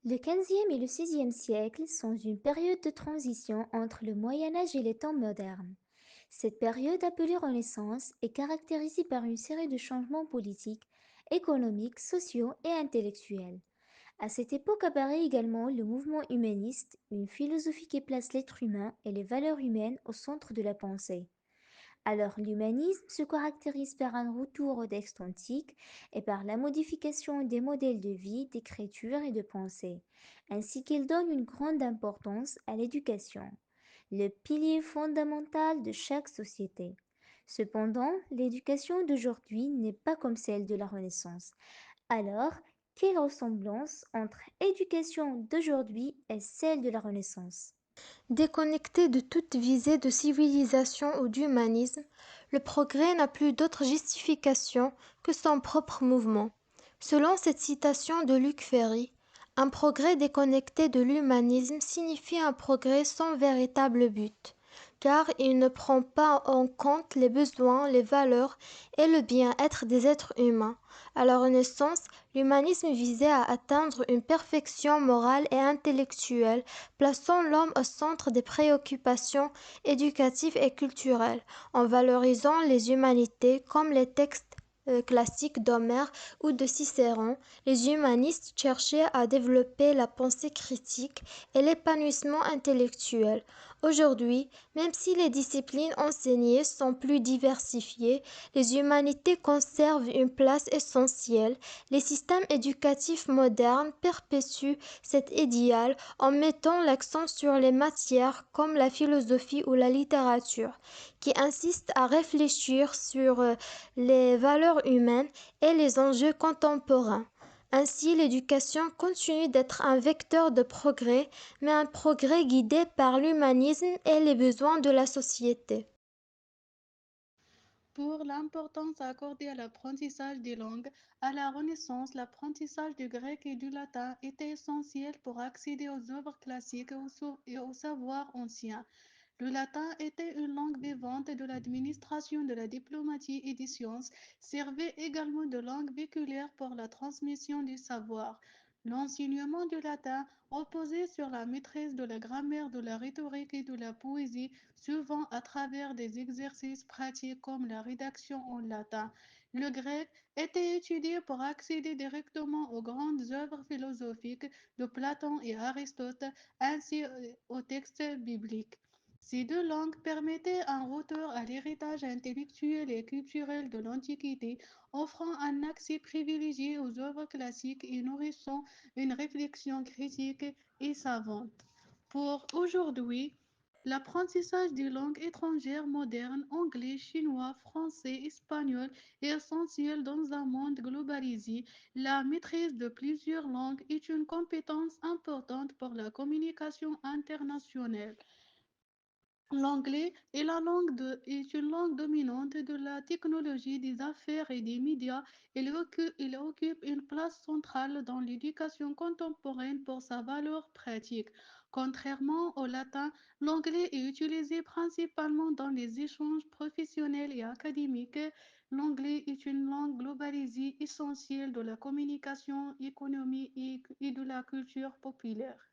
Le XVe et le XVIe siècle sont une période de transition entre le Moyen Âge et les temps modernes. Cette période appelée Renaissance est caractérisée par une série de changements politiques, économiques, sociaux et intellectuels. À cette époque apparaît également le mouvement humaniste, une philosophie qui place l'être humain et les valeurs humaines au centre de la pensée. Alors l'humanisme se caractérise par un retour au texte antique et par la modification des modèles de vie, d'écriture et de pensée, ainsi qu'il donne une grande importance à l'éducation, le pilier fondamental de chaque société. Cependant, l'éducation d'aujourd'hui n'est pas comme celle de la Renaissance. Alors, quelle ressemblance entre éducation d'aujourd'hui et celle de la Renaissance? Déconnecté de toute visée de civilisation ou d'humanisme, le progrès n'a plus d'autre justification que son propre mouvement. Selon cette citation de Luc Ferry, un progrès déconnecté de l'humanisme signifie un progrès sans véritable but, car il ne prend pas en compte les besoins, les valeurs et le bien-être des êtres humains. À la Renaissance, l'humanisme visait à atteindre une perfection morale et intellectuelle, plaçant l'homme au centre des préoccupations éducatives et culturelles, en valorisant les humanités comme les textes classiques d'Homère ou de Cicéron. Les humanistes cherchaient à développer la pensée critique et l'épanouissement intellectuel. Aujourd'hui, même si les disciplines enseignées sont plus diversifiées, les humanités conservent une place essentielle. Les systèmes éducatifs modernes perpétuent cet idéal en mettant l'accent sur les matières comme la philosophie ou la littérature, qui insistent à réfléchir sur les valeurs humaines et les enjeux contemporains. Ainsi, l'éducation continue d'être un vecteur de progrès, mais un progrès guidé par l'humanisme et les besoins de la société. Pour l'importance accordée à l'apprentissage des langues, à la Renaissance, l'apprentissage du grec et du latin était essentiel pour accéder aux œuvres classiques et aux savoirs anciens. Le latin était une langue vivante de l'administration, de la diplomatie et des sciences, servait également de langue véhiculaire pour la transmission du savoir. L'enseignement du latin reposait sur la maîtrise de la grammaire, de la rhétorique et de la poésie, souvent à travers des exercices pratiques comme la rédaction en latin. Le grec était étudié pour accéder directement aux grandes œuvres philosophiques de Platon et Aristote, ainsi aux textes bibliques. Ces deux langues permettaient un retour à l'héritage intellectuel et culturel de l'Antiquité, offrant un accès privilégié aux œuvres classiques et nourrissant une réflexion critique et savante. Pour aujourd'hui, l'apprentissage des langues étrangères modernes, anglais, chinois, français, espagnol, est essentiel dans un monde globalisé. La maîtrise de plusieurs langues est une compétence importante pour la communication internationale. L'anglais est une langue dominante de la technologie, des affaires et des médias. Il occupe une place centrale dans l'éducation contemporaine pour sa valeur pratique. Contrairement au latin, l'anglais est utilisé principalement dans les échanges professionnels et académiques. L'anglais est une langue globalisée essentielle de la communication, économie et de la culture populaire.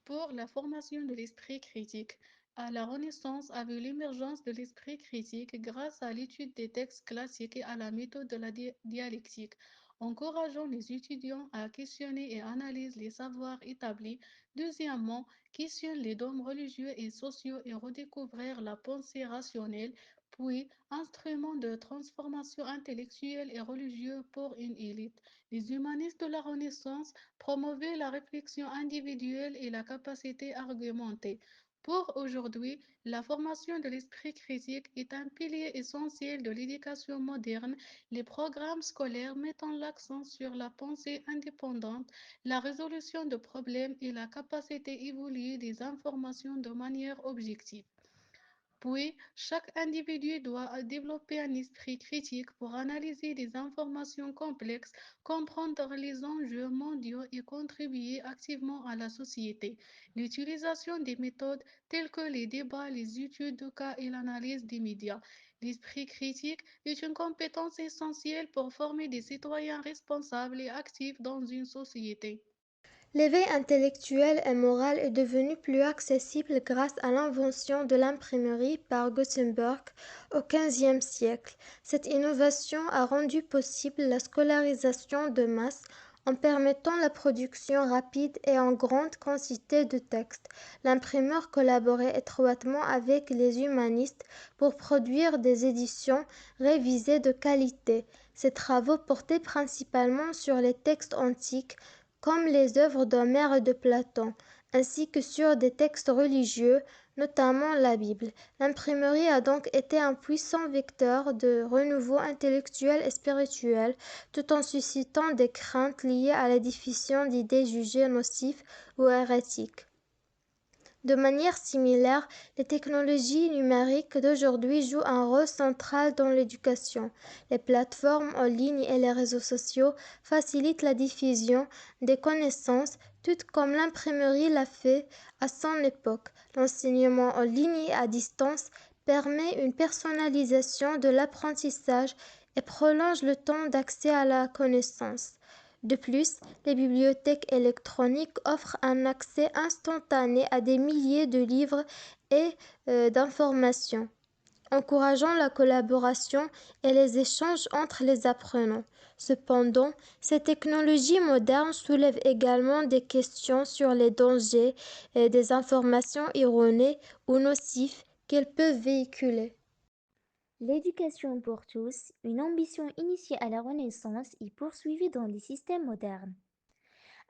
Pour la formation de l'esprit critique, à la Renaissance a vu l'émergence de l'esprit critique grâce à l'étude des textes classiques et à la méthode de la dialectique, encourageant les étudiants à questionner et analyser les savoirs établis. Deuxièmement, questionner les dogmes religieux et sociaux et redécouvrir la pensée rationnelle, puis instrument de transformation intellectuelle et religieuse pour une élite. Les humanistes de la Renaissance promouvaient la réflexion individuelle et la capacité à argumenter. Pour aujourd'hui, la formation de l'esprit critique est un pilier essentiel de l'éducation moderne. Les programmes scolaires mettant l'accent sur la pensée indépendante, la résolution de problèmes et la capacité d'évaluer des informations de manière objective. Puis, chaque individu doit développer un esprit critique pour analyser des informations complexes, comprendre les enjeux mondiaux et contribuer activement à la société. L'utilisation des méthodes telles que les débats, les études de cas et l'analyse des médias. L'esprit critique est une compétence essentielle pour former des citoyens responsables et actifs dans une société. L'éveil intellectuel et moral est devenu plus accessible grâce à l'invention de l'imprimerie par Gutenberg au XVe siècle. Cette innovation a rendu possible la scolarisation de masse en permettant la production rapide et en grande quantité de textes. L'imprimeur collaborait étroitement avec les humanistes pour produire des éditions révisées de qualité. Ses travaux portaient principalement sur les textes antiques, comme les œuvres d'Homère et de Platon, ainsi que sur des textes religieux, notamment la Bible. L'imprimerie a donc été un puissant vecteur de renouveau intellectuel et spirituel, tout en suscitant des craintes liées à la diffusion d'idées jugées nocives ou hérétiques. De manière similaire, les technologies numériques d'aujourd'hui jouent un rôle central dans l'éducation. Les plateformes en ligne et les réseaux sociaux facilitent la diffusion des connaissances, tout comme l'imprimerie l'a fait à son époque. L'enseignement en ligne et à distance permet une personnalisation de l'apprentissage et prolonge le temps d'accès à la connaissance. De plus, les bibliothèques électroniques offrent un accès instantané à des milliers de livres et d'informations, encourageant la collaboration et les échanges entre les apprenants. Cependant, ces technologies modernes soulèvent également des questions sur les dangers et des informations erronées ou nocives qu'elles peuvent véhiculer. L'éducation pour tous, une ambition initiée à la Renaissance et poursuivie dans les systèmes modernes.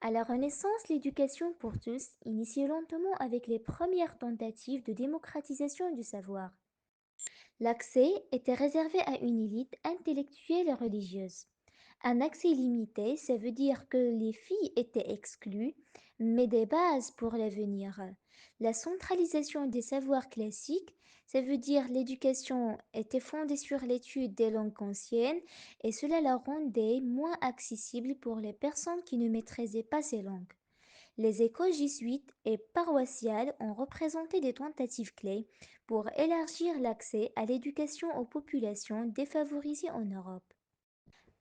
À la Renaissance, l'éducation pour tous initie lentement avec les premières tentatives de démocratisation du savoir. L'accès était réservé à une élite intellectuelle et religieuse. Un accès limité, ça veut dire que les filles étaient exclues, mais des bases pour l'avenir. La centralisation des savoirs classiques, ça veut dire l'éducation était fondée sur l'étude des langues anciennes et cela la rendait moins accessible pour les personnes qui ne maîtrisaient pas ces langues. Les écoles jésuites et paroissiales ont représenté des tentatives clés pour élargir l'accès à l'éducation aux populations défavorisées en Europe.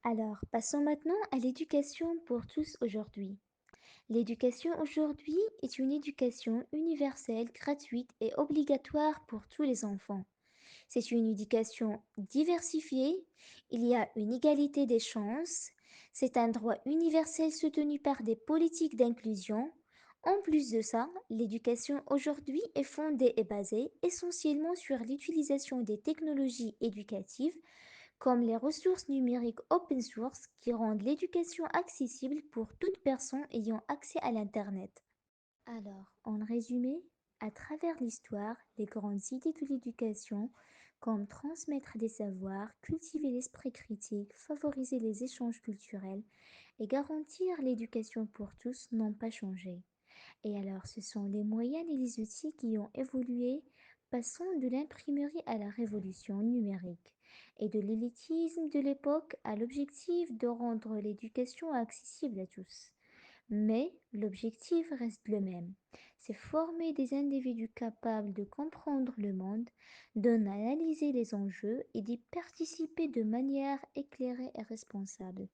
Alors, passons maintenant à l'éducation pour tous aujourd'hui. L'éducation aujourd'hui est une éducation universelle, gratuite et obligatoire pour tous les enfants. C'est une éducation diversifiée, il y a une égalité des chances, c'est un droit universel soutenu par des politiques d'inclusion. En plus de ça, l'éducation aujourd'hui est fondée et basée essentiellement sur l'utilisation des technologies éducatives comme les ressources numériques open source qui rendent l'éducation accessible pour toute personne ayant accès à l'Internet. Alors, en résumé, à travers l'histoire, les grandes idées de l'éducation, comme transmettre des savoirs, cultiver l'esprit critique, favoriser les échanges culturels et garantir l'éducation pour tous, n'ont pas changé. Et alors, ce sont les moyens et les outils qui ont évolué, passant de l'imprimerie à la révolution numérique, et de l'élitisme de l'époque à l'objectif de rendre l'éducation accessible à tous. Mais l'objectif reste le même, c'est former des individus capables de comprendre le monde, d'en analyser les enjeux et d'y participer de manière éclairée et responsable.